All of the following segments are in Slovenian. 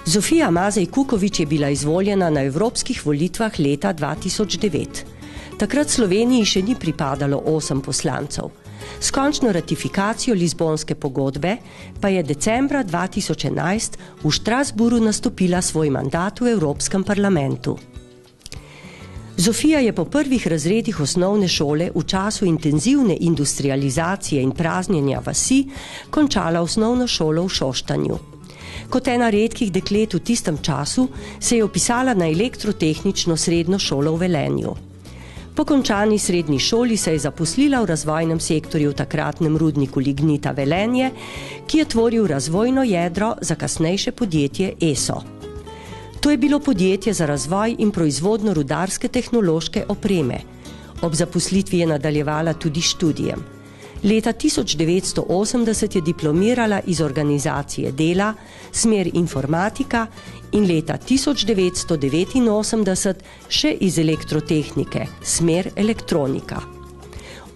Zofija Mazej Kukovič je bila izvoljena na evropskih volitvah leta 2009. Takrat Sloveniji še ni pripadalo 8 poslancev. S končno ratifikacijo Lizbonske pogodbe pa je decembra 2011 v Strasbourgu nastopila svoj mandat v Evropskem parlamentu. Zofija je po prvih razredih osnovne šole v času intenzivne industrializacije in praznjenja vasi končala osnovno šolo v Šoštanju. Kot ena redkih deklet v tistem času se je vpisala na elektrotehnično srednjo šolo v Velenju. Po končani srednji šoli se je zaposlila v razvojnem sektorju v takratnem rudniku lignita Velenje, ki je tvoril razvojno jedro za kasnejše podjetje ESO. To je bilo podjetje za razvoj in proizvodnjo rudarske tehnološke opreme. Ob zaposlitvi je nadaljevala tudi študijem. Leta 1980 je diplomirala iz organizacije dela, smer informatika in leta 1989 še iz elektrotehnike, smer elektronika.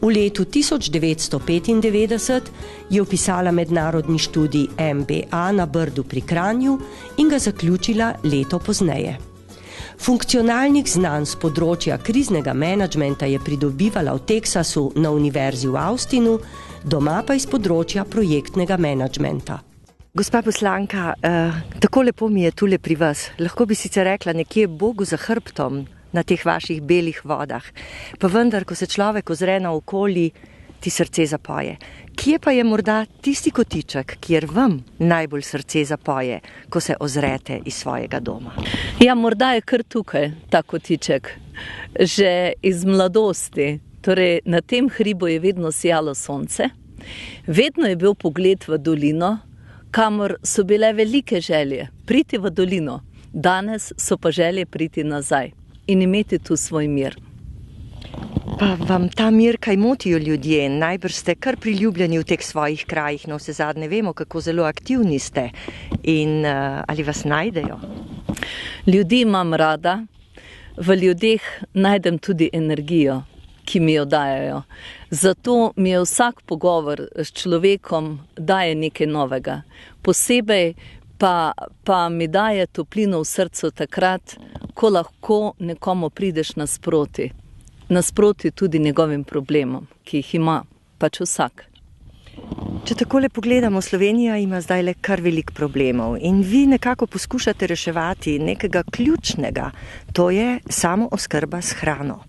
V letu 1995 je vpisala mednarodni študij MBA na Brdu pri Kranju in ga zaključila leto pozneje. Funkcionalnih znanj z področja kriznega menedžmenta je pridobivala v Teksasu na Univerzi v Austinu, doma pa iz področja projektnega menedžmenta. Gospa poslanka, tako lepo mi je tule pri vas. Lahko bi sicer rekla nekje Bogu za hrbtom na teh vaših belih vodah. Pa vendar, ko se človek ozre naokoli, ti srce zapoje. Kje pa je morda tisti kotiček, kjer vam najbolj srce zapoje, ko se ozrete iz svojega doma? Ja, morda je kar tukaj ta kotiček. Že iz mladosti, torej na tem hribu je vedno sijalo sonce, vedno je bil pogled v dolino, kamor so bile velike želje priti v dolino. Danes so pa želje priti nazaj in imeti tu svoj mir. Pa vam ta mir kaj motijo ljudje? Najbrž ste kar priljubljeni v teh svojih krajih, no vsezadnje vemo, kako zelo aktivni ste in ali vas najdejo? Ljudi imam rada, v ljudeh najdem tudi energijo, ki mi jo dajajo. Zato mi je vsak pogovor s človekom daje nekaj novega. Posebej pa mi daje toplino v srcu takrat, ko lahko nekomu prideš nasproti tudi njegovim problemom, ki jih ima pač vsak. Če takole pogledamo, Slovenija ima zdaj le kar veliko problemov in vi nekako poskušate reševati nekega ključnega, to je samooskrba s hrano.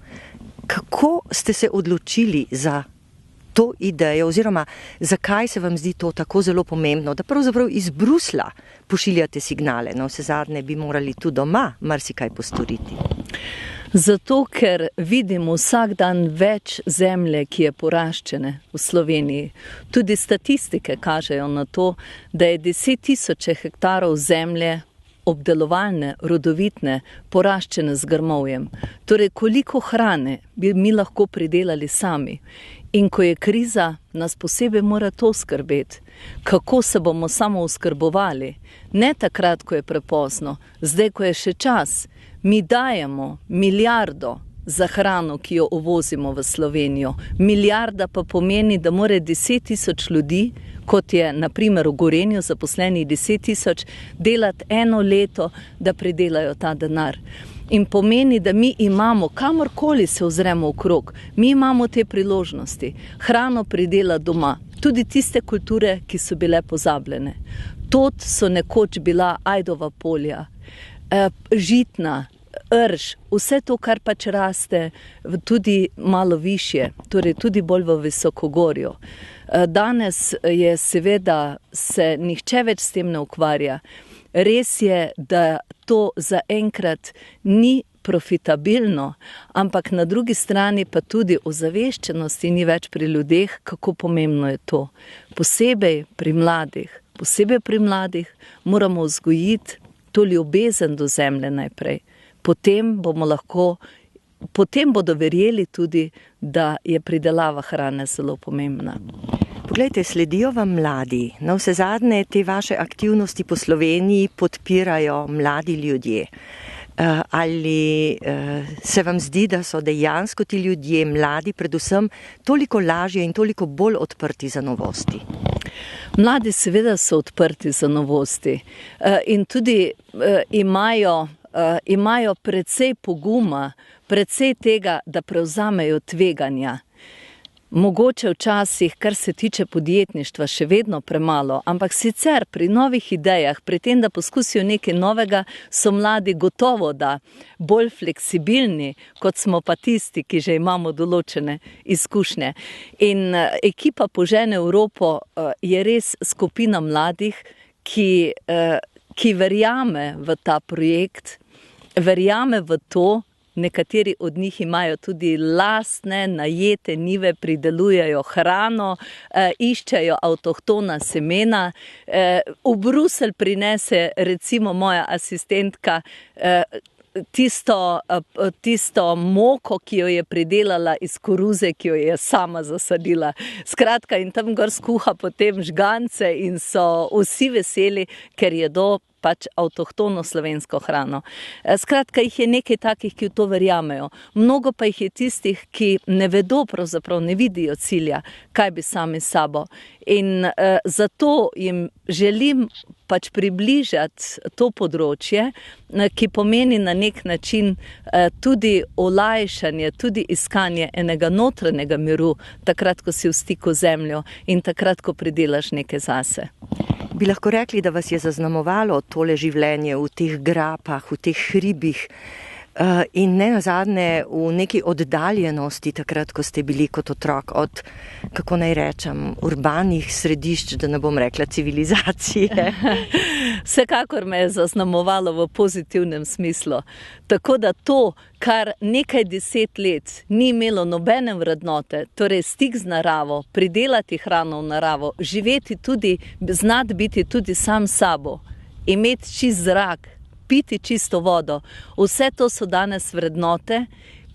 Kako ste se odločili za to idejo oziroma zakaj se vam zdi to tako zelo pomembno, da pravzaprav iz Bruslja pošiljate signale, no vsezadnje bi morali tu doma marsikaj postoriti? Zato, ker vidimo vsak dan več zemlje, ki je poraščene v Sloveniji. Tudi statistike kažejo na to, da je 10.000 hektarov zemlje obdelovalne, rodovitne, poraščene z grmovjem. Torej, koliko hrane bi mi lahko pridelali sami. In ko je kriza, nas posebej mora to skrbeti. Kako se bomo samo oskrbovali? Ne takrat, ko je prepozno, zdaj, ko je še čas. Mi dajemo milijardo za hrano, ki jo uvozimo v Slovenijo. Milijarda pa pomeni, da mora 10.000 ljudi, kot je na primer v Gorenju zaposlenih 10.000, delati 1 leto, da pridelajo ta denar. In pomeni, da mi imamo, kamorkoli se ozremo okrog, mi imamo te priložnosti. Hrano pridela doma, tudi tiste kulture, ki so bile pozabljene. Tod so nekoč bila ajdova polja, žitna, rž, vse to, kar pač raste tudi malo višje, torej tudi bolj v visokogorju. Danes je seveda se nihče več s tem ne ukvarja. Res je, da to zaenkrat ni profitabilno, ampak na drugi strani pa tudi ozaveščenosti ni več pri ljudeh, kako pomembno je to. Posebej pri mladih moramo vzgojiti to ljubezen do zemlje najprej. Potem bodo verjeli tudi, da je pridelava hrane zelo pomembna. Poglejte, sledijo vam mladi. Na vsezadnje te vaše aktivnosti po Sloveniji podpirajo mladi ljudje. Ali se vam zdi, da so dejansko ti ljudje, mladi predvsem, toliko lažje in toliko bolj odprti za novosti? Mladi seveda so odprti za novosti in tudi imajo precej poguma, precej tega, da prevzamejo tveganja. Mogoče včasih, kar se tiče podjetništva, še vedno premalo, ampak sicer pri novih idejah, pri tem, da poskusijo nekaj novega, so mladi gotovo da bolj fleksibilni, kot smo pa tisti, ki že imamo določene izkušnje. In ekipa Požene Evropo je res skupina mladih, ki verjame v ta projekt, verjame v to. Nekateri od njih imajo tudi lastne najete njive, pridelujejo hrano, iščejo avtohtona semena. V Bruselj prinese recimo moja asistentka tisto moko, ki jo je pridelala iz koruze, ki jo je sama zasadila. Skratka, in tam gor skuha potem žgance in so vsi veseli, ker jedo pač avtohtono slovensko hrano. Skratka, jih je nekaj takih, ki v to verjamejo. Mnogo pa jih je tistih, ki ne vedo, pravzaprav ne vidijo cilja, kaj bi sami s sabo. In zato jim želim pač približati to področje, ki pomeni na nek način tudi olajšanje, tudi iskanje enega notranjega miru, takrat, ko si v stiku z zemljo in takrat, ko pridelaš nekaj zase. Bi lahko rekli, da vas je zaznamovalo tole življenje v teh grapah, v teh hribih in ne nazadnje v neki oddaljenosti takrat, ko ste bili kot otrok od, kako naj rečem, urbanih središč, da ne bom rekla civilizacije? Vsekakor me je zaznamovalo v pozitivnem smislu. Tako da to, kar nekaj 10 let ni imelo nobene vrednote, torej stik z naravo, pridelati hrano v naravo, živeti tudi, znati biti tudi sam sabo, imeti čist zrak, piti čisto vodo. Vse to so danes vrednote,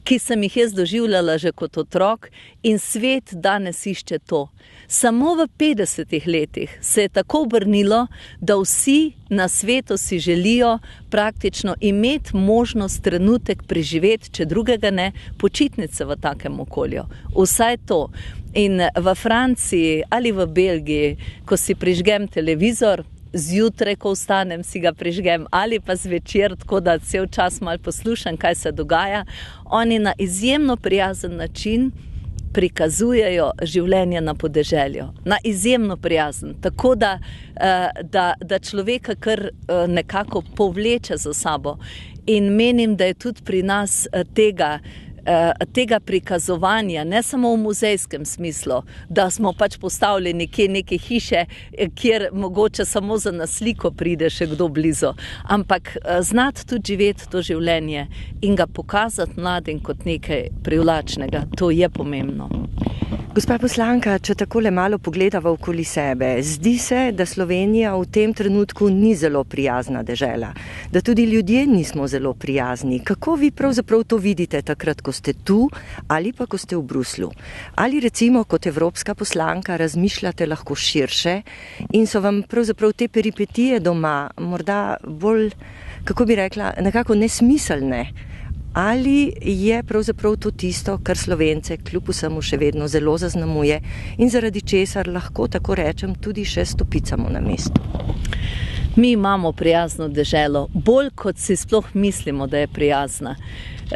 ki sem jih jaz doživljala že kot otrok in svet danes išče to. Samo v 50 letih se je tako obrnilo, da vsi na svetu si želijo praktično imeti možnost trenutek preživeti, če drugega ne, počitnice v takem okolju. Vsaj to. In v Franciji ali v Belgiji, ko si prižgem televizor, zjutraj, ko vstanem, si ga prižgem ali pa zvečer, tako da cel čas malo poslušam, kaj se dogaja. Oni na izjemno prijazen način prikazujejo življenje na podeželju. Na izjemno prijazen. Tako da človeka kar nekako povleče za sabo. In menim, da je tudi pri nas tega prikazovanja, ne samo v muzejskem smislu, da smo pač postavili neke hiše, kjer mogoče samo za nasliko pride še kdo blizu, ampak znati tudi živeti to življenje in ga pokazati mladim kot nekaj privlačnega, to je pomembno. Gospa poslanka, če takole malo pogledava okoli sebe, zdi se, da Slovenija v tem trenutku ni zelo prijazna dežela, da tudi ljudje nismo zelo prijazni. Kako vi pravzaprav to vidite takrat, ko ste tu ali pa ko ste v Bruslju? Ali recimo kot evropska poslanka razmišljate lahko širše in so vam pravzaprav te peripetije doma morda bolj, kako bi rekla, nekako nesmiselne? Ali je pravzaprav to tisto, kar Slovence kljub vsemu še vedno zelo zaznamuje in zaradi česar lahko, tako rečem, tudi še stopicamo na mestu? Mi imamo prijazno deželo, bolj kot si sploh mislimo, da je prijazna.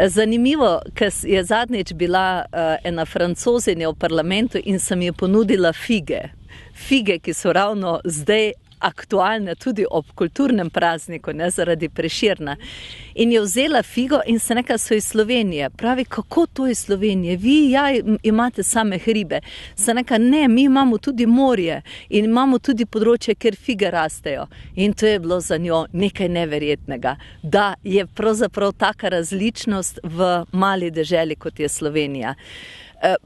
Zanimivo, ker je zadnjič bila ena Francozinja v parlamentu in sem ji ponudila fige. Fige, ki so ravno zdaj aktualne tudi ob kulturnem prazniku, ne, zaradi Prešerna. In je vzela figo in se nekaj so iz Slovenije. Pravi, kako to iz Slovenije? Vi imate same hribe. Se nekaj, ne, mi imamo tudi morje in imamo tudi področje, kjer fige rastejo. In to je bilo za njo nekaj neverjetnega. Da je pravzaprav taka različnost v mali deželi, kot je Slovenija.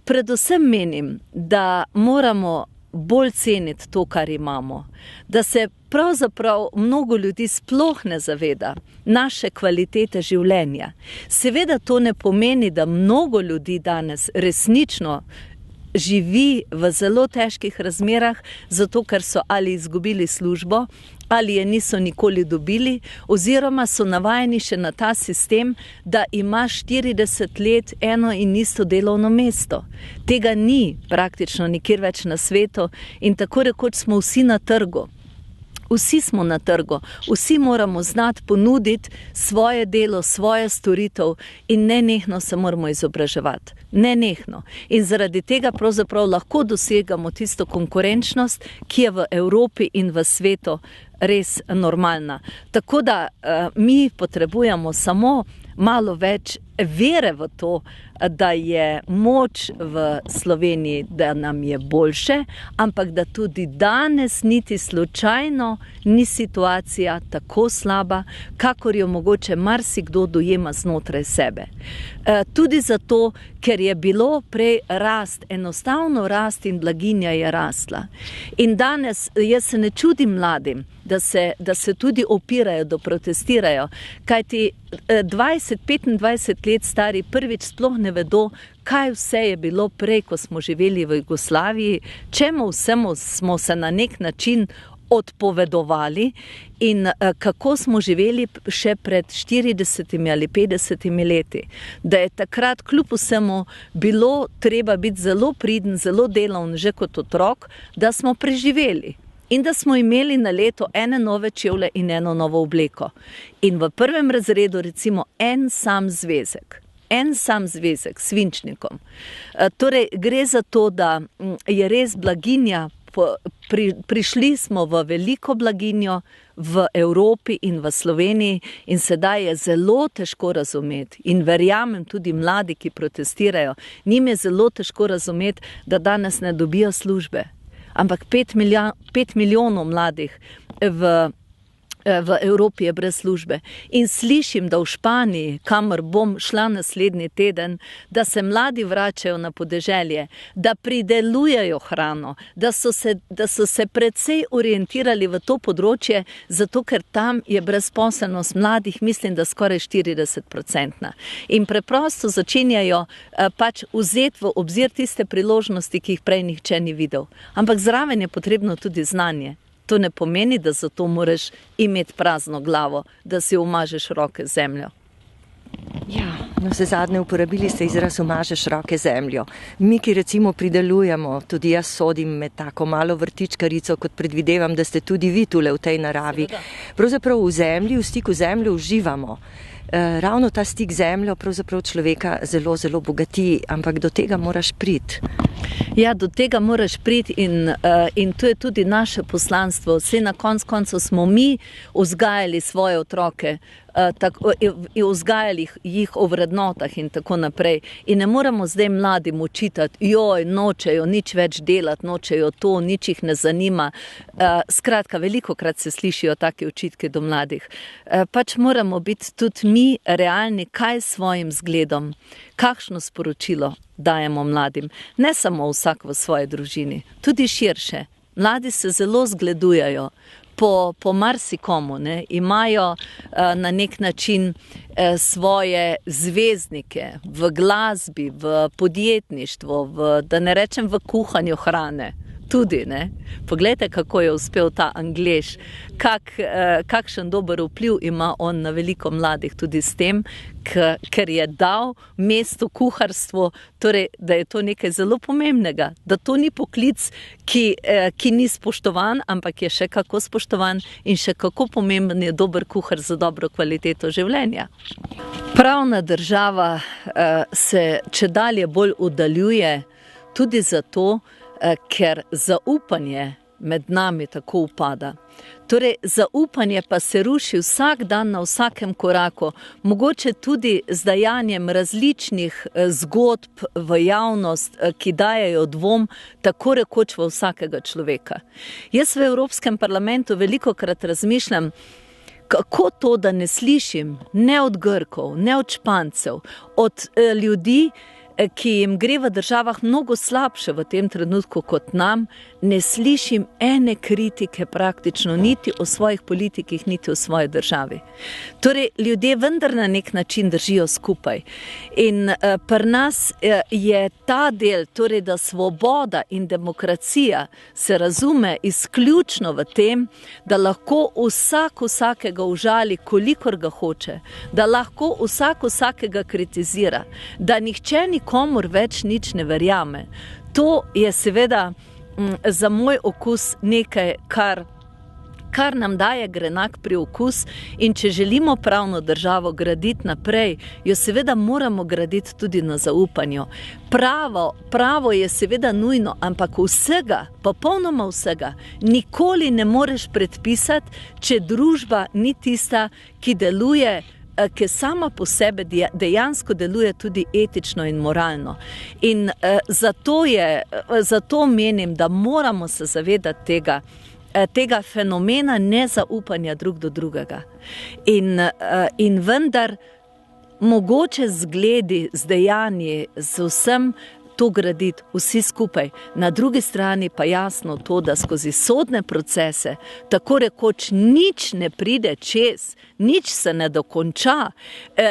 Predvsem menim, da moramo bolj ceniti to, kar imamo. Da se pravzaprav mnogo ljudi sploh ne zaveda naše kvalitete življenja. Seveda to ne pomeni, da mnogo ljudi danes resnično živi v zelo težkih razmerah, zato ker so ali izgubili službo, ali je niso nikoli dobili, oziroma so navajeni še na ta sistem, da imaš 40 let eno in isto delovno mesto. Tega ni praktično nikjer več na svetu in tako rekoč smo vsi na trgu. Vsi smo na trgu, vsi moramo znati ponuditi svoje delo, svoje storitev in nenehno se moramo izobraževati. Nenehno. In zaradi tega pravzaprav lahko dosegamo tisto konkurenčnost, ki je v Evropi in v svetu res normalna. Tako da mi potrebujemo samo malo več vere v to, da je moč v Sloveniji, da nam je boljše, ampak da tudi danes niti slučajno ni situacija tako slaba, kakor jo mogoče marsikdo dojema znotraj sebe. Tudi zato, ker je bilo prej rast, enostavno rast in blaginja je rastla. In danes jaz se ne čudim mladim, da se tudi opirajo, da protestirajo, kajti 20-25 let stari prvič sploh ne vedo, kaj vse je bilo prej, ko smo živeli v Jugoslaviji, čemu vsemu smo se na nek način odpovedovali in kako smo živeli še pred 40 ali 50 leti. Da je takrat kljub vsemu bilo treba biti zelo priden, zelo delovn že kot otrok, da smo preživeli. In da smo imeli na leto ene nove čevlje in eno novo obleko. In v prvem razredu recimo en sam zvezek s svinčnikom. Torej gre za to, da je res blaginja, prišli smo v veliko blaginjo v Evropi in v Sloveniji in sedaj je zelo težko razumeti in verjamem tudi mladi, ki protestirajo, njim je zelo težko razumeti, da danes ne dobijo službe. Ampak 5 milijonov mladih v Evropi je brez službe. In slišim, da v Španiji, kamor bom šla naslednji teden, da se mladi vračajo na podeželje, da pridelujejo hrano, da so se precej orientirali v to področje, zato ker tam je brezposelnost mladih, mislim, da skoraj 40%. In preprosto začenjajo pač vzeti v obzir tiste priložnosti, ki jih prej nihče ni videl. Ampak zraven je potrebno tudi znanje. To ne pomeni, da zato moraš imeti prazno glavo, da si umažeš roke z zemljo. Ja, no vse zadnje uporabili ste izraz umažeš roke zemljo. Mi, ki recimo pridelujemo, tudi jaz sodim med tako malo vrtičkarico, kot predvidevam, da ste tudi vi tule v tej naravi. Pravzaprav v zemlji, v stiku z zemljo uživamo. Ravno ta stik z zemljo pravzaprav človeka zelo, zelo bogati, ampak do tega moraš priti. Ja, do tega moraš priti in to je tudi naše poslanstvo. Vse na koncu smo mi vzgajali svoje otroke, vzgajali jih o vrednotah in tako naprej. In ne moramo zdaj mladim učitati, joj, nočejo nič več delati, nočejo to, nič jih ne zanima. Skratka, velikokrat se slišijo take očitke do mladih. Pač moramo biti tudi mi realni, kaj s svojim zgledom, kakšno sporočilo dajemo mladim. Ne samo vsak v svoji družini, tudi širše. Mladi se zelo zgledujejo po marsikomu, ne? Imajo na nek način svoje zvezdnike v glasbi, v podjetništvu, da ne rečem v kuhanju hrane. Tudi, ne? Poglejte, kako je uspel ta Anglež, kakšen dober vpliv ima on na veliko mladih tudi s tem, ker je dal mesto kuharstvu, torej, da je to nekaj zelo pomembnega, da to ni poklic, ki ni spoštovan, ampak je še kako spoštovan in še kako pomemben je dober kuhar za dobro kvaliteto življenja. Pravna država se čedalje bolj oddaljuje tudi zato, ker zaupanje med nami tako upada. Torej, zaupanje pa se ruši vsak dan na vsakem koraku, mogoče tudi z dajanjem različnih zgodb v javnost, ki dajejo dvom tako rekoč v vsakega človeka. Jaz v Evropskem parlamentu velikokrat razmišljam, kako to, da ne slišim ne od Grkov, ne od Špancev, od ljudi, ki jim gre v državah mnogo slabše v tem trenutku kot nam, ne slišim ene kritike praktično niti o svojih politikih, niti o svoji državi. Torej, ljudje vendar na nek način držijo skupaj. In pri nas je ta del, torej, da svoboda in demokracija se razume izključno v tem, da lahko vsakega užali, kolikor ga hoče, da lahko vsakega kritizira, da nihče nikomur več nič ne verjame. To je seveda za moj okus nekaj, kar nam daje grenak priokus, in če želimo pravno državo graditi naprej, jo seveda moramo graditi tudi na zaupanju. Pravo je seveda nujno, ampak vsega, popolnoma vsega, nikoli ne moreš predpisati, če družba ni tista, ki deluje, ki sama po sebi dejansko deluje tudi etično in moralno. In zato menim, da moramo se zavedati tega fenomena nezaupanja drug do drugega. In vendar mogoče zgledi, z dejanji, z vsem to graditi vsi skupaj. Na drugi strani pa jasno to, da skozi sodne procese tako rekoč nič ne pride čez, nič se ne dokonča.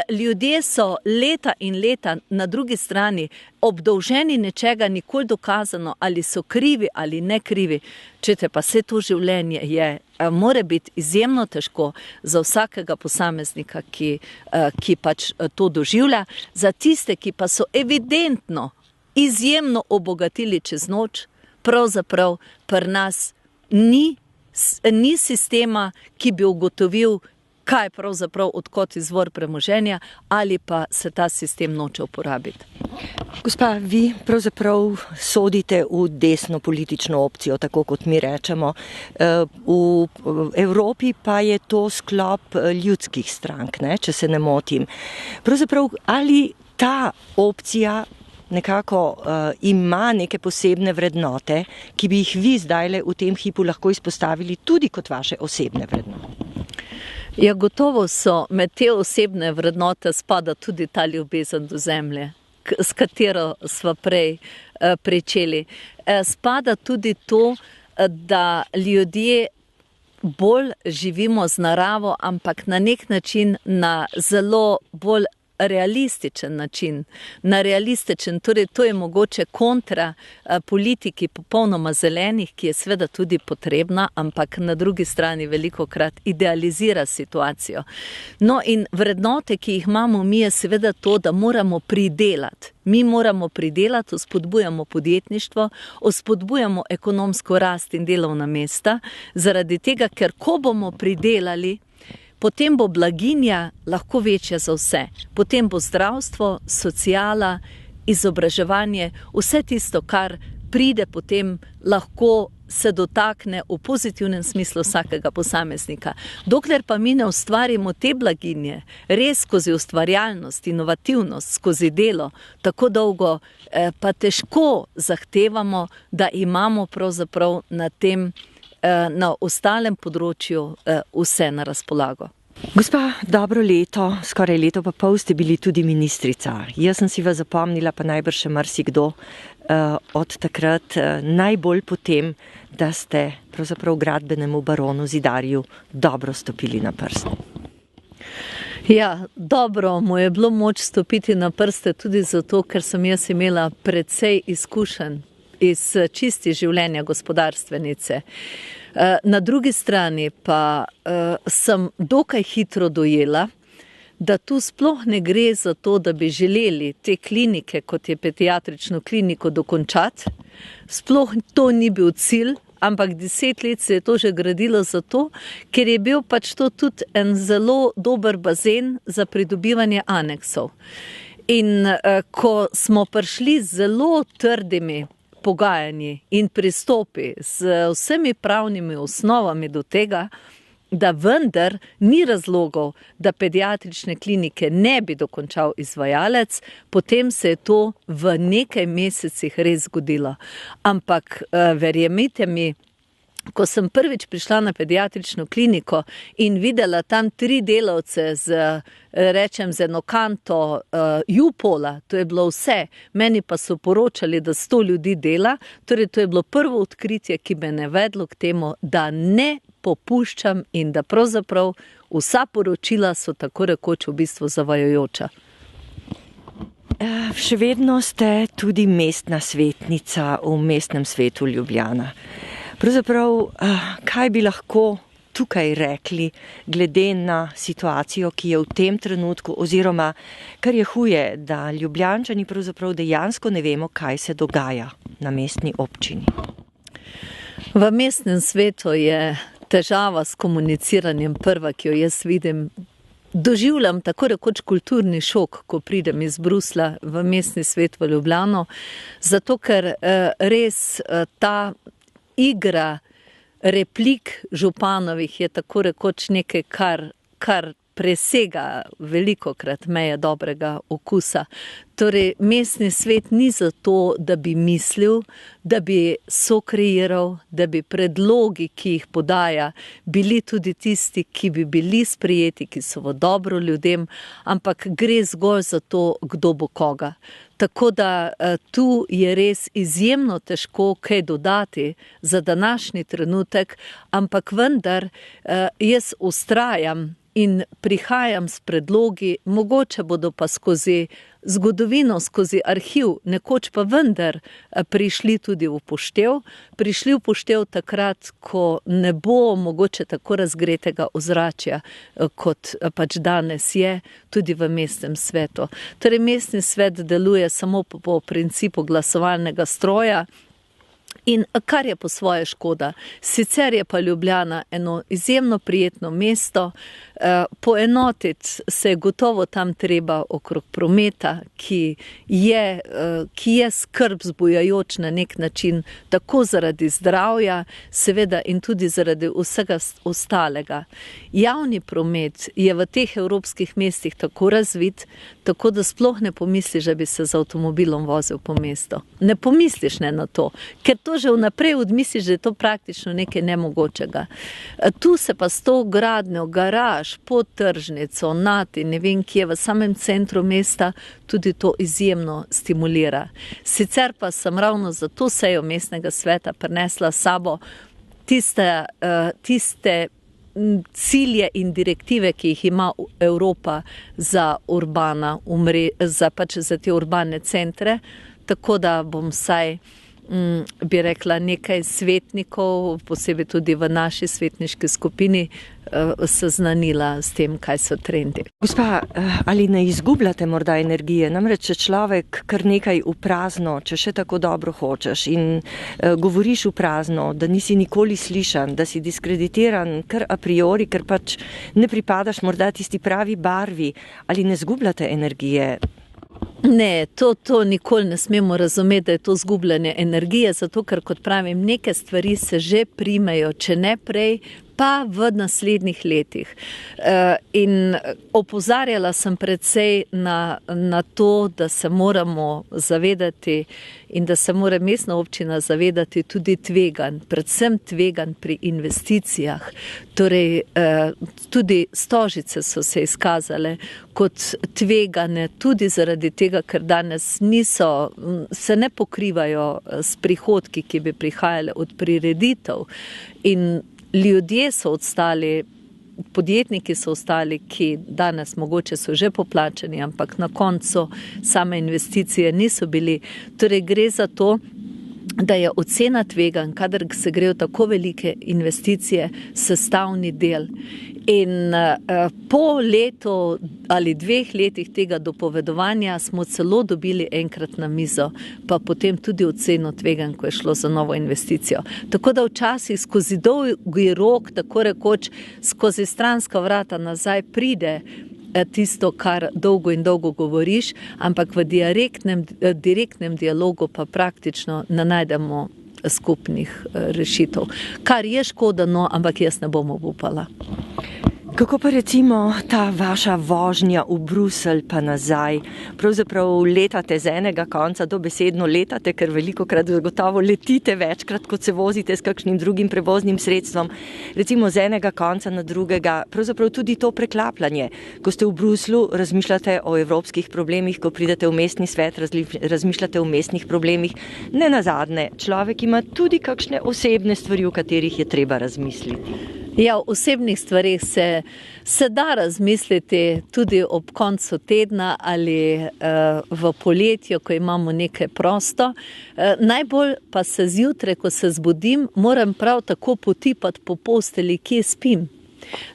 Ljudje so leta in leta na drugi strani obdolženi nečega, nikoli dokazano, ali so krivi ali ne krivi. Čete, pa vse to življenje mora biti izjemno težko za vsakega posameznika, ki pač to doživlja, za tiste, ki pa so evidentno izjemno obogatili čez noč, pravzaprav pri nas ni sistema, ki bi ugotovil, kaj pravzaprav odkot izvor premoženja, ali pa se ta sistem noče uporabiti. Gospa, vi pravzaprav sodite v desno politično opcijo, tako kot mi rečemo. V Evropi pa je to sklop ljudskih strank, če se ne motim. Pravzaprav, ali ta opcija nekako ima neke posebne vrednote, ki bi jih vi zdajle v tem hipu lahko izpostavili tudi kot vaše osebne vrednote? Ja, gotovo so med te osebne vrednote spada tudi ta ljubezen do zemlje, s katero sva prej pričeli. Spada tudi to, da ljudje bolj živimo z naravo, ampak na nek način na zelo bolj realističen način, torej to je mogoče kontra politiki popolnoma zelenih, ki je seveda tudi potrebna, ampak na drugi strani velikokrat idealizira situacijo. No, in vrednote, ki jih imamo mi, je seveda to, da moramo pridelati. Mi moramo pridelati, spodbujamo podjetništvo, spodbujamo ekonomsko rast in delovna mesta, zaradi tega, ker ko bomo pridelali, potem bo blaginja lahko večja za vse. Potem bo zdravstvo, sociala, izobraževanje, vse tisto, kar pride potem, lahko se dotakne v pozitivnem smislu vsakega posameznika. Dokler pa mi ne ustvarimo te blaginje, res skozi ustvarjalnost, inovativnost, skozi delo, tako dolgo pa težko zahtevamo, da imamo pravzaprav na ostalem področju vse na razpolago. Gospa, dobro leto, skoraj leto pa pol ste bili tudi ministrica. Jaz sem si vas zapomnila, pa najbrž še marsikdo od takrat, najbolj potem, da ste pravzaprav gradbenemu baronu Zidarju dobro stopili na prste. Ja, dobro mu je bilo moč stopiti na prste tudi zato, ker sem jaz imela precej izkušenj iz čisti življenja gospodarstvenice. Na drugi strani pa sem dokaj hitro dojela, da tu sploh ne gre za to, da bi želeli te klinike, kot je pediatrično kliniko, dokončati. Sploh to ni bil cilj, ampak 10 let se je to že gradilo zato, ker je bil pač to tudi en zelo dober bazen za pridobivanje aneksov. In ko smo prišli z zelo trdimi pogajanji in pristopi z vsemi pravnimi osnovami do tega, da vendar ni razlogov, da pediatrične klinike ne bi dokončal izvajalec, potem se je to v nekaj mesecih res zgodilo. Ampak verjemite mi, ko sem prvič prišla na pediatrično kliniko in videla tam 3 delavce z eno kanto Jupola, to je bilo vse. Meni pa so poročali, da 100 ljudi dela, torej to je bilo prvo odkritje, ki me je navedlo k temu, da ne popuščam in da pravzaprav vsa poročila so tako rekoč v bistvu zavajajoča. Še vedno ste tudi mestna svetnica v mestnem svetu Ljubljana. Pravzaprav, kaj bi lahko tukaj rekli, glede na situacijo, ki je v tem trenutku, oziroma kar je huje, da Ljubljančani pravzaprav dejansko ne vemo, kaj se dogaja na mestni občini? V mestnem svetu je težava s komuniciranjem prva, ki jo jaz vidim. Doživljam tako rekoč kulturni šok, ko pridem iz Bruslja v mestni svet v Ljubljano, zato ker res ta igra replik županovih je tako rekoč nekaj, kar presega velikokrat meje dobrega okusa. Torej, mestni svet ni zato, da bi mislil, da bi sokreiral, da bi predlogi, ki jih podaja, bili tudi tisti, ki bi bili sprejeti, ki so v dobro ljudem, ampak gre zgolj za to, kdo bo koga. Tako da tu je res izjemno težko kaj dodati za današnji trenutek, ampak vendar jaz vztrajam in prihajam s predlogi, mogoče bodo pa skozi zgodovino, skozi arhiv, nekoč pa vendar prišli tudi v upoštev. Prišli v upoštev takrat, ko ne bo mogoče tako razgretega ozračja, kot pač danes je, tudi v mestnem svetu. Torej, mestni svet deluje samo po principu glasovalnega stroja, in kar je po svoje škoda. Sicer je pa Ljubljana eno izjemno prijetno mesto, poenotiti se je gotovo tam treba okrog prometa, ki je skrb zbujajoč na nek način, tako zaradi zdravja, seveda in tudi zaradi vsega ostalega. Javni promet je v teh evropskih mestih tako razvit, tako da sploh ne pomisliš, da bi se z avtomobilom vozil po mestu. Ne pomisliš ne na to, ker to že vnaprej odmisliš, da je to praktično nekaj nemogočega. Tu se pa s to gradnjo garaž, pod tržnico, nati, ne vem kje, v samem centru mesta, tudi to izjemno stimulira. Sicer pa sem ravno za to sejo mestnega sveta prinesla s sabo tiste cilje in direktive, ki jih ima Evropa za te urbane centre, tako da bom vsaj bi rekla nekaj svetnikov, posebej tudi v naši svetniški skupini, seznanila s tem, kaj so trendi. Gospa, ali ne izgubljate morda energije? Namreč, če človek kar nekaj v prazno, če še tako dobro hočeš in govoriš v prazno, da nisi nikoli slišan, da si diskreditiran kar a priori, ker pač ne pripadaš morda tisti pravi barvi, ali ne izgubljate energije? Ne, to nikoli ne smemo razumeti, da je to izgubljanje energije, zato ker, kot pravim, neke stvari se že primejo, če ne prej, pa v naslednjih letih. In opozarjala sem precej na to, da se moramo zavedati in da se mora mestna občina zavedati tudi tveganj, predvsem tveganj pri investicijah. Torej, tudi Stožice so se izkazale kot tvegane tudi zaradi tega, ker danes se ne pokrivajo s prihodki, ki bi prihajale od prireditev. In ljudje so ostali, podjetniki so ostali, ki danes mogoče so že poplačeni, ampak na koncu same investicije niso bili. Torej gre za to, da je ocena tveganj, kadar se grejo tako velike investicije, sestavni del. In po letu ali 2 letih tega dopovedovanja smo celo dobili enkrat na mizo, pa potem tudi oceno tveganj, ko je šlo za novo investicijo. Tako da včasih skozi dolgi rok, tako rekoč skozi stranska vrata nazaj pride tisto, kar dolgo in dolgo govoriš, ampak v direktnem dialogu pa praktično ne najdemo skupnih rešitev. Kar je škoda, no, ampak jaz ne bom obupala. Kako pa recimo ta vaša vožnja v Bruselj pa nazaj? Pravzaprav letate z enega konca, dobesedno letate, ker velikokrat zagotovo letite večkrat, kot se vozite s kakšnim drugim prevoznim sredstvom. Recimo z enega konca na drugega, pravzaprav tudi to preklapljanje. Ko ste v Bruslju, razmišljate o evropskih problemih, ko pridete v mestni svet, razmišljate o mestnih problemih. Ne nazadnje, človek ima tudi kakšne osebne stvari, o katerih je treba razmisliti. Ja, o osebnih stvarih se da razmisliti tudi ob koncu tedna ali v poletju, ko imamo nekaj prosto. Najbolj pa se zjutraj, ko se zbudim, moram prav tako potipati po postelji, kje spim.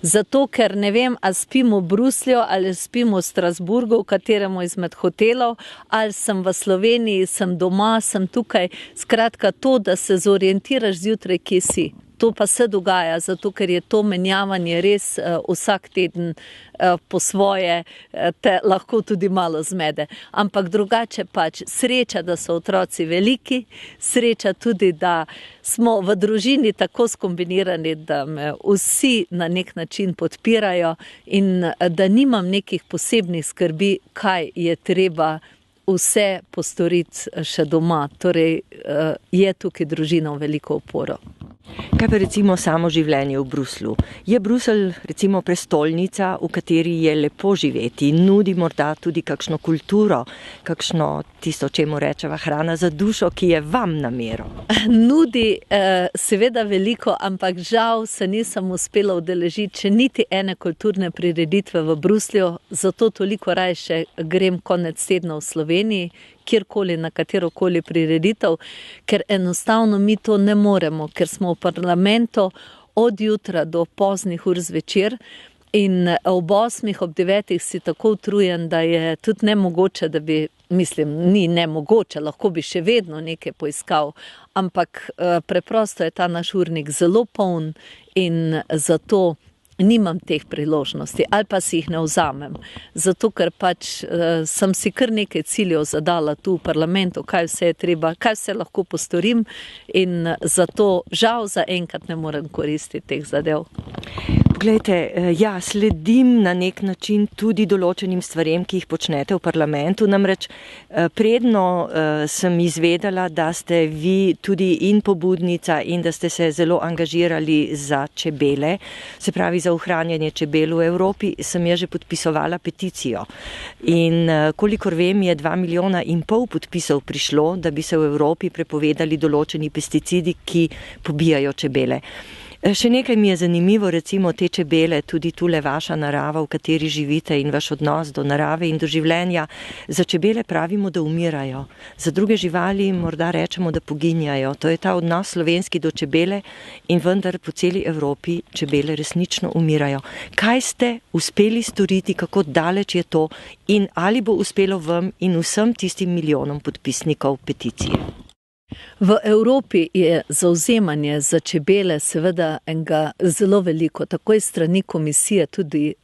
Zato, ker ne vem, ali spim v Bruslju ali spim v Strasburgu, v katerem izmed hotelov, ali sem v Sloveniji, sem doma, sem tukaj. Skratka to, da se zorientiraš zjutraj, kje si. To pa se dogaja, zato ker je to menjavanje res vsak teden po svoje, te lahko tudi malo zmede. Ampak drugače pač sreča, da so otroci veliki, sreča tudi, da smo v družini tako skombinirani, da me vsi na nek način podpirajo in da nimam nekih posebnih skrbi, kaj je treba vse postoriti še doma. Torej je tukaj družina veliko oporo. Kaj pa recimo samo življenje v Bruslju? Je Bruselj recimo prestolnica, v kateri je lepo živeti, nudi morda tudi kakšno kulturo, kakšno tisto, čemu rečeva hrana za dušo, ki je vam na mero? Nudi seveda veliko, ampak žal se nisem uspela udeležiti še niti ene kulturne prireditve v Bruslju, zato toliko rajše grem konec tedna v Sloveniji, kjerkoli, na katerokoli prireditev, ker enostavno mi to ne moremo, ker smo v parlamentu od jutra do poznih ur zvečer in ob 8, ob 9 si tako utrujen, da je tudi nemogoče, da bi, mislim, ni nemogoče, lahko bi še vedno nekaj poiskal, ampak preprosto je ta naš urnik zelo poln in zato nimam teh priložnosti ali pa si jih ne vzamem. Zato, ker pač sem si kar nekaj ciljev zadala tu v parlamentu, kaj vse je treba, kaj vse lahko postorim in zato žal za enkrat ne morem koristiti teh zadev. Poglejte, ja, sledim na nek način tudi določenim stvarem, ki jih počnete v parlamentu. Namreč predno sem izvedela, da ste vi tudi in pobudnica in da ste se zelo angažirali za čebele, se pravi za ohranjanje čebel v Evropi, sem jaz že podpisovala peticijo. In kolikor vem, je 2,5 milijona podpisov prišlo, da bi se v Evropi prepovedali določeni pesticidi, ki pobijajo čebele. Še nekaj mi je zanimivo, recimo te čebele, tudi tule vaša narava, v kateri živite in vaš odnos do narave in do življenja. Za čebele pravimo, da umirajo. Za druge živali morda rečemo, da poginjajo. To je ta odnos slovenski do čebele in vendar po celi Evropi čebele resnično umirajo. Kaj ste uspeli storiti, kako daleč je to in ali bo uspelo vam in vsem tistim milijonom podpisnikov peticije? V Evropi je zavzemanje za čebele seveda enega zelo veliko, tako iz strani komisije, tudi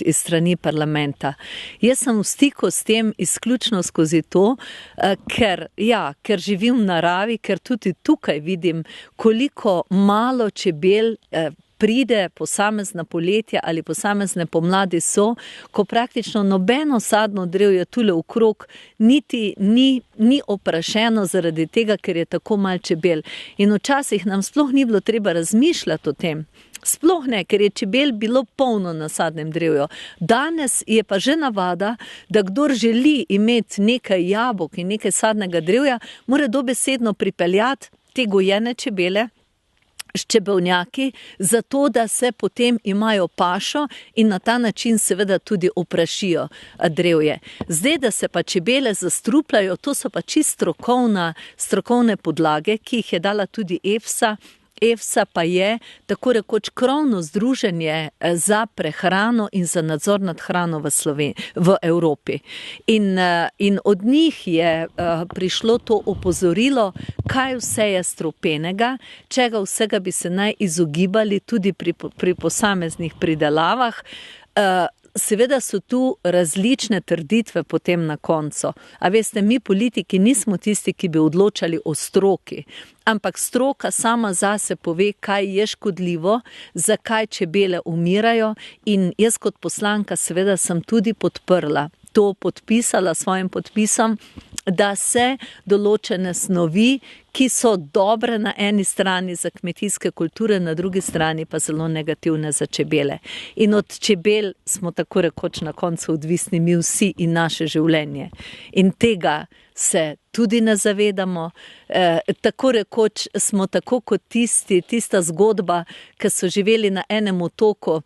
iz strani parlamenta. Jaz sem v stiku s tem izključno skozi to, ker živim v naravi, ker tudi tukaj vidim, koliko malo čebel pride posamezna poletja ali posamezne pomladi so, ko praktično nobeno sadno drevje tule okrog niti ni oprašeno zaradi tega, ker je tako malo čebel. In včasih nam sploh ni bilo treba razmišljati o tem. Sploh ne, ker je čebel bilo polno na sadnem drevju. Danes je pa že navada, da kdor želi imeti nekaj jabolk in nekaj sadnega drevja, mora dobesedno pripeljati te gojene čebele s čebelnjaki, zato da se potem imajo pašo in na ta način seveda tudi oprašijo drevje. Zdaj, da se pa čebele zastrupljajo, to so pa čisto strokovne podlage, ki jih je dala tudi EFSA. EFSA pa je tako rekoč krovno združenje za prehrano in za nadzor nad hrano v Evropi. In od njih je prišlo to opozorilo, kaj vse je strupenega, čega vsega bi se naj izogibali tudi pri posameznih pridelavah. Seveda so tu različne trditve potem na koncu. A veste, mi politiki nismo tisti, ki bi odločali o stroki, ampak stroka sama zase pove, kaj je škodljivo, zakaj čebele umirajo, in jaz kot poslanka seveda sem tudi podprla to, podpisala svojim podpisom, da se določene snovi, ki so dobre na eni strani za kmetijske kulture, na drugi strani pa zelo negativne za čebele. In od čebel smo tako rekoč na koncu odvisni mi vsi in naše življenje. In tega se tudi ne zavedamo. Tako rekoč smo tako kot tista zgodba, ki so živeli na enem otoku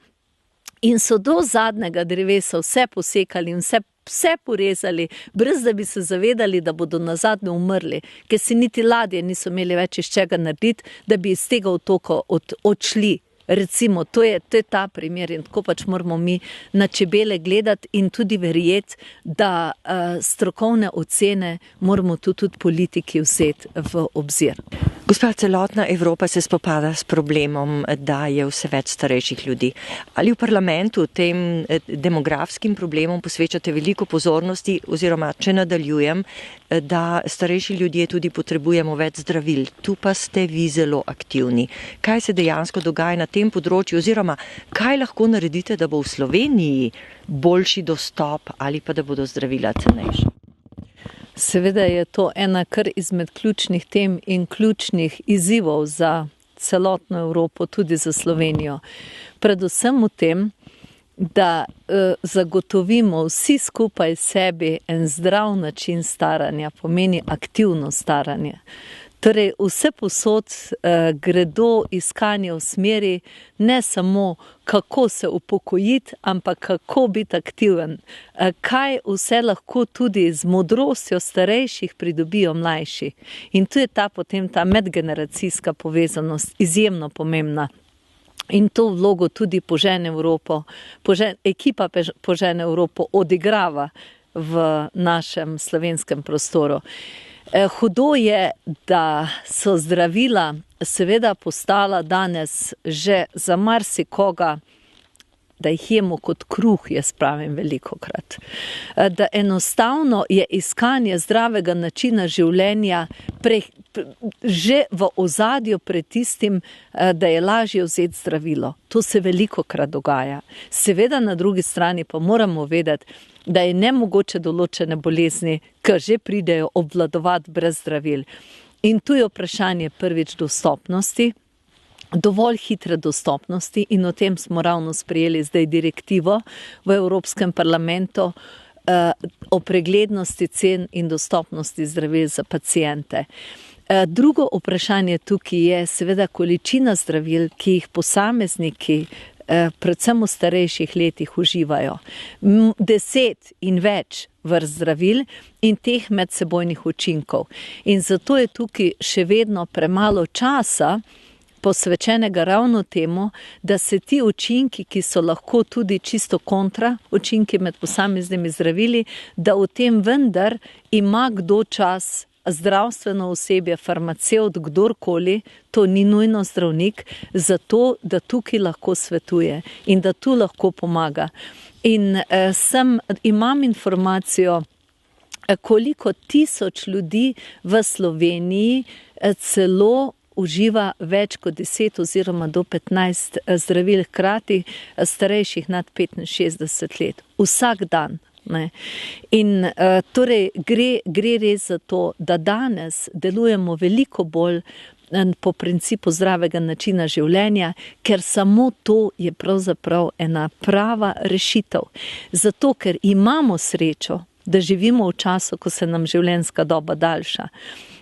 in so do zadnjega drevesa vse posekali in vse porezali, brez da bi se zavedali, da bodo nazadnje umrli, ker si niti ladje niso imeli več iz čega narediti, da bi iz tega otoka odšli. Recimo, to je ta primer in tako pač moramo mi na čebele gledati in tudi verjeti, da strokovne ocene moramo tudi politiki vzeti v obzir. Gospa, celotna Evropa se spopada s problemom, da je vse več starejših ljudi. Ali v parlamentu tem demografskim problemom posvečate veliko pozornosti, oziroma če nadaljujem, da starejši ljudje tudi potrebujemo več zdravil. Tu pa ste vi zelo aktivni. Kaj se dejansko dogaja na tem področju, oziroma kaj lahko naredite, da bo v Sloveniji boljši dostop ali pa da bodo zdravila cenejša? Seveda je to ena kar izmed ključnih tem in ključnih izzivov za celotno Evropo, tudi za Slovenijo. Predvsem v tem, da zagotovimo vsi skupaj sebi en zdrav način staranja, pomeni aktivno staranje. Torej, vse posod gredo iskanje v smeri ne samo kako se upokojiti, ampak kako biti aktiven. Kaj vse lahko tudi z modrostjo starejših pridobijo mlajši. In tu je potem ta medgeneracijska povezanost izjemno pomembna. In to vlogo tudi Požene Evropo, ekipa Požene Evropo odigrava v našem slovenskem prostoru. Hudo je, da so zdravila seveda postala danes že za marsikoga, da jih jemo kot kruh, jaz pravim velikokrat. Da enostavno je iskanje zdravega načina življenja že v ozadju pred tistim, da je lažje vzeti zdravilo. To se velikokrat dogaja. Seveda na drugi strani pa moramo vedeti, da je nemogoče določene bolezni, ki že pridejo, obvladovati brez zdravil. In tu je vprašanje prvič dostopnosti, dovolj hitre dostopnosti, in o tem smo ravno sprejeli zdaj direktivo v Evropskem parlamentu o preglednosti cen in dostopnosti zdravil za paciente. Drugo vprašanje tukaj je seveda količina zdravil, ki jih posamezniki predvsem v starejših letih uživajo. 10 in več vrst zdravil in teh medsebojnih učinkov. In zato je tukaj še vedno premalo časa posvečenega ravno temu, da se ti učinki, ki so lahko tudi čisto kontra učinki med posameznimi zdravili, da v tem vendar ima kdo čas, zdravstveno osebje, farmacevt, kdorkoli, to ni nujno zdravnik, zato da tukaj lahko svetuje in da tu lahko pomaga. In imam informacijo, koliko tisoč ljudi v Sloveniji celo uživa več kot 10 oziroma do 15 zdravil hkrati, starejših nad 65 let. Vsak dan. Ne. In torej gre res za to, da danes delujemo veliko bolj po principu zdravega načina življenja, ker samo to je pravzaprav ena prava rešitev. Zato, ker imamo srečo, da živimo v času, ko se nam življenjska doba daljša,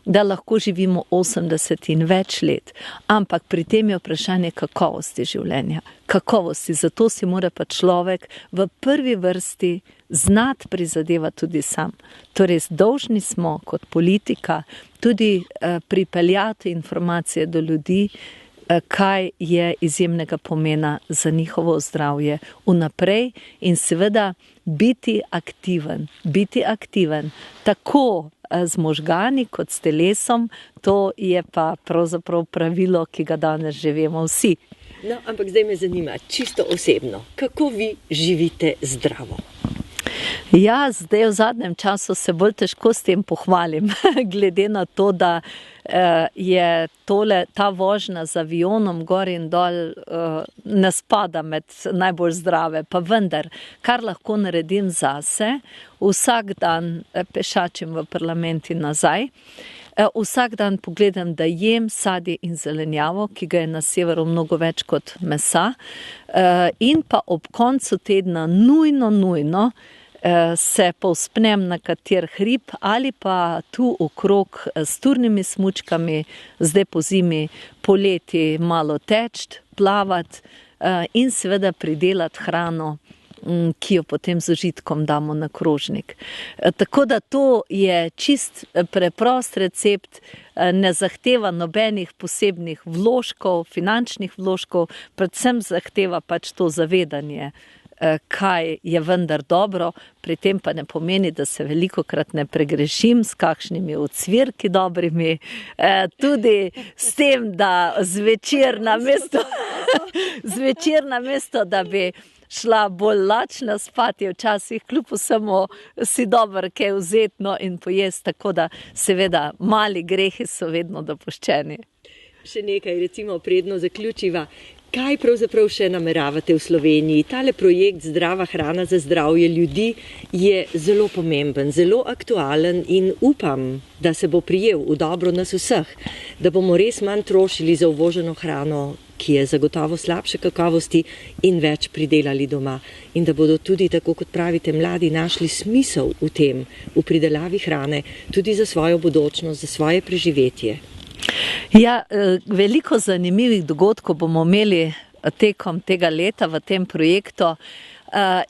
da lahko živimo 80 in več let, ampak pri tem je vprašanje kakovosti življenja. Kakovosti, zato si mora pa človek v prvi vrsti znati prizadevati tudi sam. Torej, dolžni smo kot politika tudi pripeljati informacije do ljudi, kaj je izjemnega pomena za njihovo zdravje vnaprej in seveda biti aktiven tako z možgani kot s telesom, to je pa pravzaprav pravilo, ki ga danes že vemo vsi. No, ampak zdaj me zanima, čisto osebno, kako vi živite zdravo? Ja, zdaj v zadnjem času se bolj težko s tem pohvalim, glede na to, da je ta vožnja z avionom gor in dol ne spada med najbolj zdrave, pa vendar, kar lahko naredim zase, vsak dan pešačim v parlament in nazaj, vsak dan pogledam, da jem sadje in zelenjavo, ki ga je na severu mnogo več kot mesa, in pa ob koncu tedna nujno se povzpnem na kater hrib ali pa tu okrog s turnimi smučkami, zdaj po zimi, poleti malo teč, plavat in seveda pridelati hrano, ki jo potem z užitkom damo na krožnik. Tako da to je čist preprost recept, ne zahteva nobenih posebnih vložkov, finančnih vložkov, predvsem zahteva pač to zavedanje, kaj je vendar dobro, pri tem pa ne pomeni, da se velikokrat ne pregrešim s kakšnimi odsvirki dobrimi, tudi s tem, da zvečer namesto, da bi šla bolj lačna spat, je včasih kljub vsemu si dober kaj vzetno in pojesti, tako da seveda mali grehi so vedno dopuščeni. Še nekaj, recimo predno zaključiva. Kaj pravzaprav še nameravate v Sloveniji? Tale projekt Zdrava hrana za zdravje ljudi je zelo pomemben, zelo aktualen in upam, da se bo prijel v dobro nas vseh, da bomo res manj trošili za uvoženo hrano, ki je zagotovo slabše kakovosti in več pridelali doma. In da bodo tudi, tako kot pravite, mladi našli smisel v tem, v pridelavi hrane, tudi za svojo bodočnost, za svoje preživetje. Ja, veliko zanimivih dogodkov bomo imeli tekom tega leta v tem projektu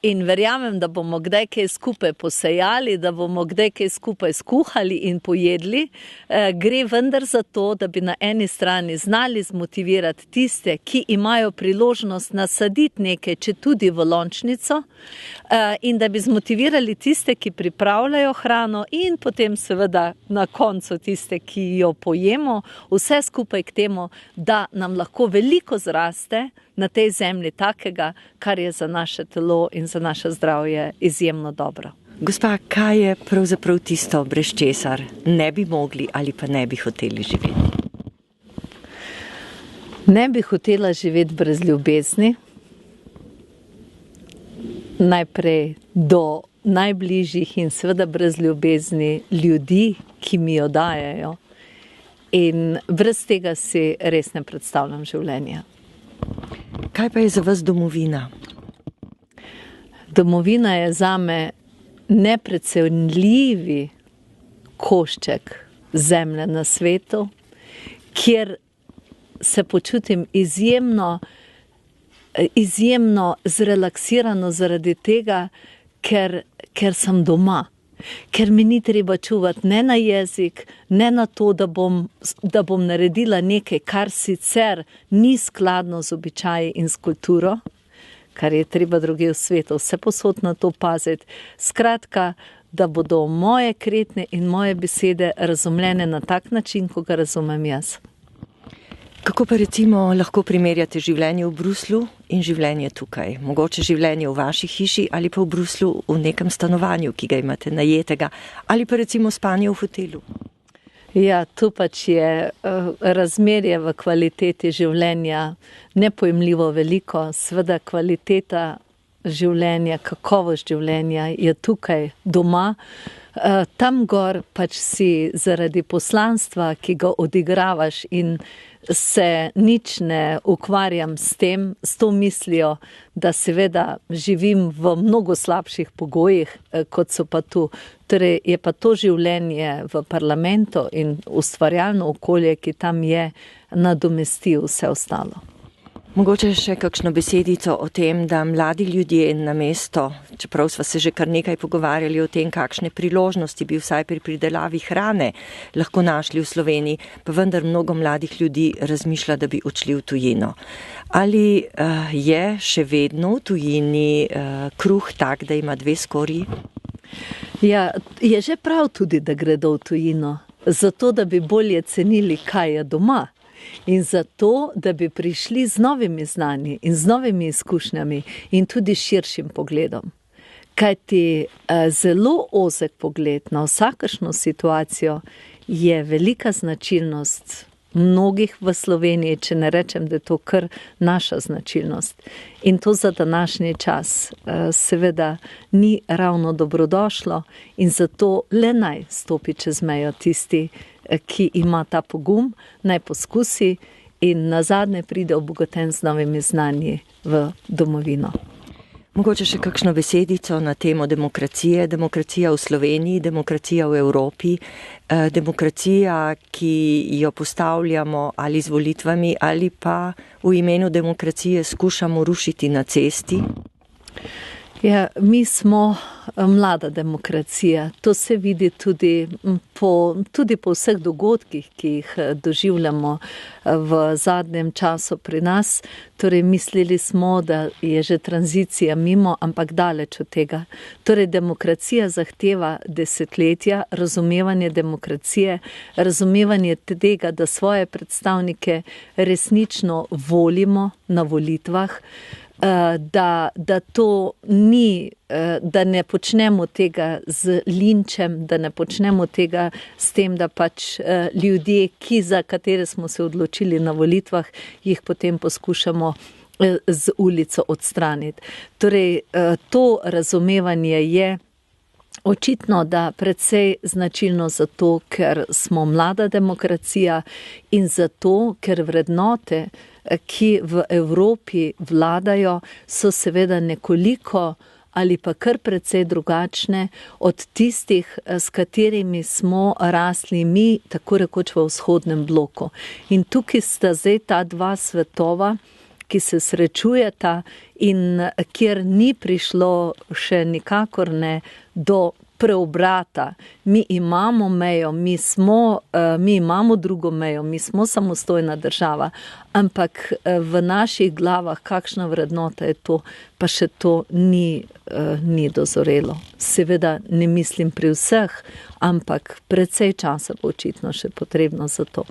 in verjamem, da bomo kdaj kaj skupaj posejali, da bomo kdaj kaj skupaj skuhali in pojedli. Gre vendar za to, da bi na eni strani znali zmotivirati tiste, ki imajo priložnost nasaditi nekaj, če tudi v lončnico, in da bi zmotivirali tiste, ki pripravljajo hrano in potem seveda na koncu tiste, ki jo pojemo, vse skupaj k temu, da nam lahko veliko zraste na tej zemlji takega, kar je za naše telo in za naše zdravje izjemno dobro. Gospa, kaj je pravzaprav tisto, brez česar ne bi mogli ali pa ne bi hoteli živeti? Ne bi hotela živeti brez ljubezni. Najprej do najbližjih in seveda brez ljubezni ljudi, ki mi jo dajejo. In brez tega si res ne predstavljam življenja. Kaj pa je za vas domovina? Domovina je zame neprecenljivi košček zemlje na svetu, kjer se počutim izjemno zrelaksirano zaradi tega, ker sem doma. Ker mi ni treba čuvati ne na jezik, ne na to, da bom naredila nekaj, kar sicer ni skladno z običaji in s kulturo, kar je treba druge v svetu vse posod na to paziti. Skratka, da bodo moje kretnje in moje besede razumljene na tak način, ko ga razumem jaz. Kako pa recimo lahko primerjate življenje v Bruslju in življenje tukaj? Mogoče življenje v vaši hiši ali pa v Bruslju v nekem stanovanju, ki ga imate najetega, ali pa recimo spanje v hotelu? Ja, tu pač je razmerje v kvaliteti življenja nepojemljivo veliko. Sveda kvaliteta življenja, kakovost življenja je tukaj doma. Tam gor pač si zaradi poslanstva, ki ga odigravaš in se nič ne ukvarjam s tem, s to mislijo, da seveda živim v mnogo slabših pogojih, kot so pa tu. Torej je pa to življenje v parlamentu in ustvarjalno okolje, ki tam je, nadomesti vse ostalo. Mogoče še kakšno besedico o tem, da mladi ljudje namesto, čeprav sva se že kar nekaj pogovarjali o tem, kakšne priložnosti bi vsaj pri pridelavi hrane lahko našli v Sloveniji, pa vendar mnogo mladih ljudi razmišlja, da bi odšli v tujino. Ali je še vedno v tujini kruh tak, da ima dve skorji? Ja, je že prav tudi, da gredo v tujino, zato da bi bolje cenili, kaj je doma. In zato, da bi prišli z novimi znanji in z novimi izkušnjami in tudi širšim pogledom. Kajti zelo ozek pogled na vsakršno situacijo je velika značilnost mnogih v Sloveniji, če ne rečem, da je to kar naša značilnost. In to za današnji čas seveda ni ravno dobrodošlo in zato le naj stopi čez mejo tisti, ki ima ta pogum, naj poskusi in nazadnje pride obogaten z novimi znanji v domovino. Mogoče še kakšno besedico na temo demokracije, demokracija v Sloveniji, demokracija v Evropi, demokracija, ki jo postavljamo ali z volitvami ali pa v imenu demokracije skušamo rušiti na cesti. Ja, mi smo mlada demokracija. To se vidi tudi po vseh dogodkih, ki jih doživljamo v zadnjem času pri nas. Torej, mislili smo, da je že tranzicija mimo, ampak daleč od tega. Torej, demokracija zahteva desetletja, razumevanje demokracije, razumevanje tega, da svoje predstavnike resnično volimo na volitvah, da to ni, da ne počnemo tega z linčem, da ne počnemo tega s tem, da pač ljudje, za katere smo se odločili na volitvah, jih potem poskušamo z ulico odstraniti. Torej, to razumevanje je očitno, da precej značilno zato, ker smo mlada demokracija in zato, ker vrednote, ki v Evropi vladajo, so seveda nekoliko ali pa kar precej drugačne od tistih, s katerimi smo rasli mi, tako rekoč v vzhodnem bloku. In tukaj sta zdaj ta dva svetova, ki se srečujeta in kjer ni prišlo še nikakor ne do preobrata. Mi imamo mejo, mi imamo drugo mejo, mi smo samostojna država, ampak v naših glavah kakšna vrednota je to, pa še to ni dozorelo. Seveda ne mislim pri vseh, ampak precej časa bo očitno še potrebno za to.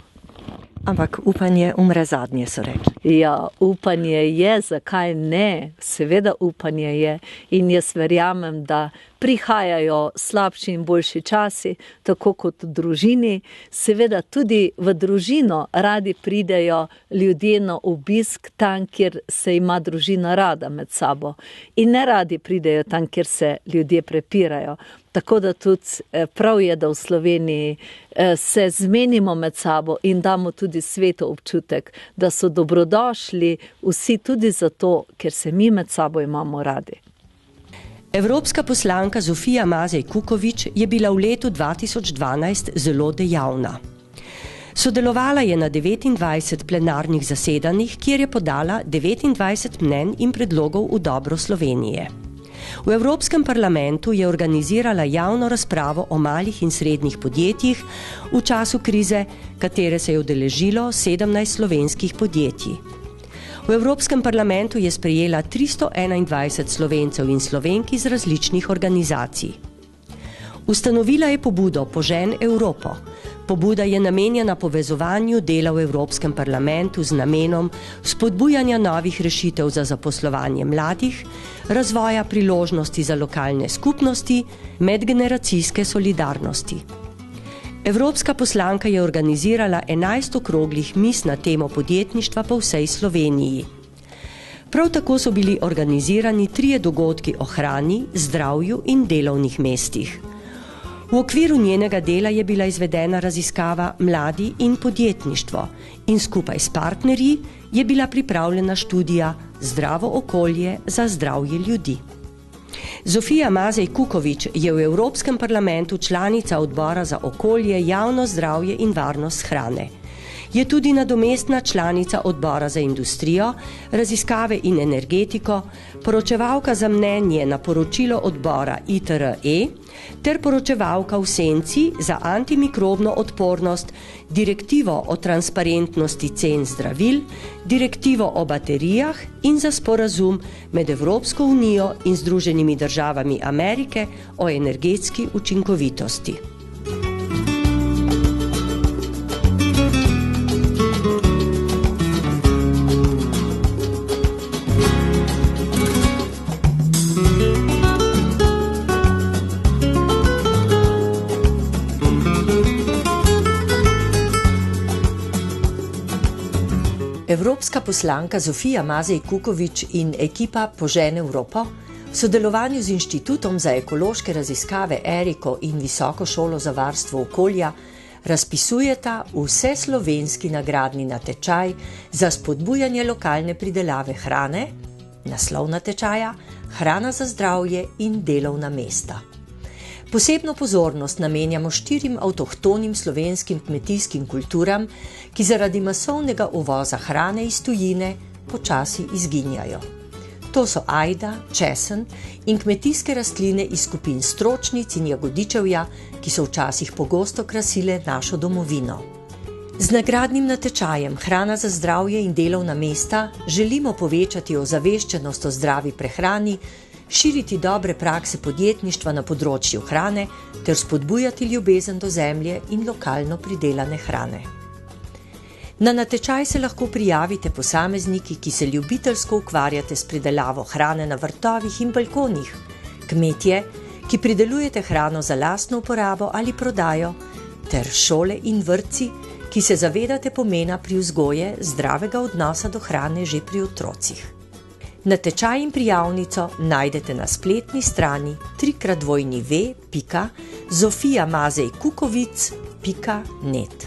Ampak upanje umre zadnje, so rekli. Ja, upanje je, zakaj ne? Seveda upanje je in jaz verjamem, da prihajajo slabši in boljši časi, tako kot v družini. Seveda tudi v družino radi pridejo ljudje na obisk tam, kjer se ima družina rada med sabo. In ne radi pridejo tam, kjer se ljudje prepirajo. Tako da tudi prav je, da v Sloveniji se zmenimo med sabo in damo tudi svetu občutek, da so dobrodošli vsi tudi zato, ker se mi med sabo imamo radi. Evropska poslanka Zofija Mazej Kukovič je bila v letu 2012 zelo dejavna. Sodelovala je na 29 plenarnih zasedanjih, kjer je podala 29 mnenj in predlogov v dobro Slovenije. V Evropskem parlamentu je organizirala javno razpravo o malih in srednjih podjetjih v času krize, katere se je udeležilo 17 slovenskih podjetij. V Evropskem parlamentu je sprejela 321 Slovencev in Slovenk iz različnih organizacij. Ustanovila je pobudo Požen Evropo. Pobuda je namenjena povezovanju dela v Evropskem parlamentu z namenom spodbujanja novih rešitev za zaposlovanje mladih, razvoja priložnosti za lokalne skupnosti, medgeneracijske solidarnosti. Evropska poslanka je organizirala 11 okroglih miz na temo podjetništva po vsej Sloveniji. Prav tako so bili organizirani 3 dogodki o hrani, zdravju in delovnih mestih. V okviru njenega dela je bila izvedena raziskava Mladi in podjetništvo in skupaj s partnerji je bila pripravljena študija Zdravo okolje za zdravje ljudi. Zofija Mazej Kukovič je v Evropskem parlamentu članica odbora za okolje, javno zdravje in varnost hrane. Je tudi nadomestna članica odbora za industrijo, raziskave in energetiko, poročevalka za mnenje na poročilo odbora ITRE ter poročevalka v senci za antimikrobno odpornost, direktivo o transparentnosti cen zdravil, direktivo o baterijah in za sporazum med Evropsko unijo in Združenimi državami Amerike o energetski učinkovitosti. Evropska poslanka Zofija Mazej Kukovič in ekipa Požen Evropo v sodelovanju z Inštitutom za ekološke raziskave Eriko in Visoko šolo za varstvo okolja razpisujeta vseslovenski nagradni natečaj za spodbujanje lokalne pridelave hrane, naslov natečaja Hrana za zdravje in delovna mesta. Posebno pozornost namenjamo 4 avtohtonim slovenskim kmetijskim kulturam, ki zaradi masovnega uvoza hrane iz tujine počasi izginjajo. To so ajda, česen in kmetijske rastline iz skupin stročnic in jagodičevja, ki so včasih pogosto krasile našo domovino. Z nagradnim natečajem Hrana za zdravje in delovna mesta želimo povečati ozaveščenost o zdravi prehrani, širiti dobre prakse podjetništva na področju hrane ter spodbujati ljubezen do zemlje in lokalno pridelane hrane. Na natečaj se lahko prijavite posamezniki, ki se ljubiteljsko ukvarjate s pridelavo hrane na vrtovih in balkonih, kmetje, ki pridelujete hrano za lastno uporabo ali prodajo, ter šole in vrtci, ki se zavedate pomena pri vzgoji zdravega odnosa do hrane že pri otrocih. Natečaj in prijavnico najdete na spletni strani www.zofijamazejkukovic.net.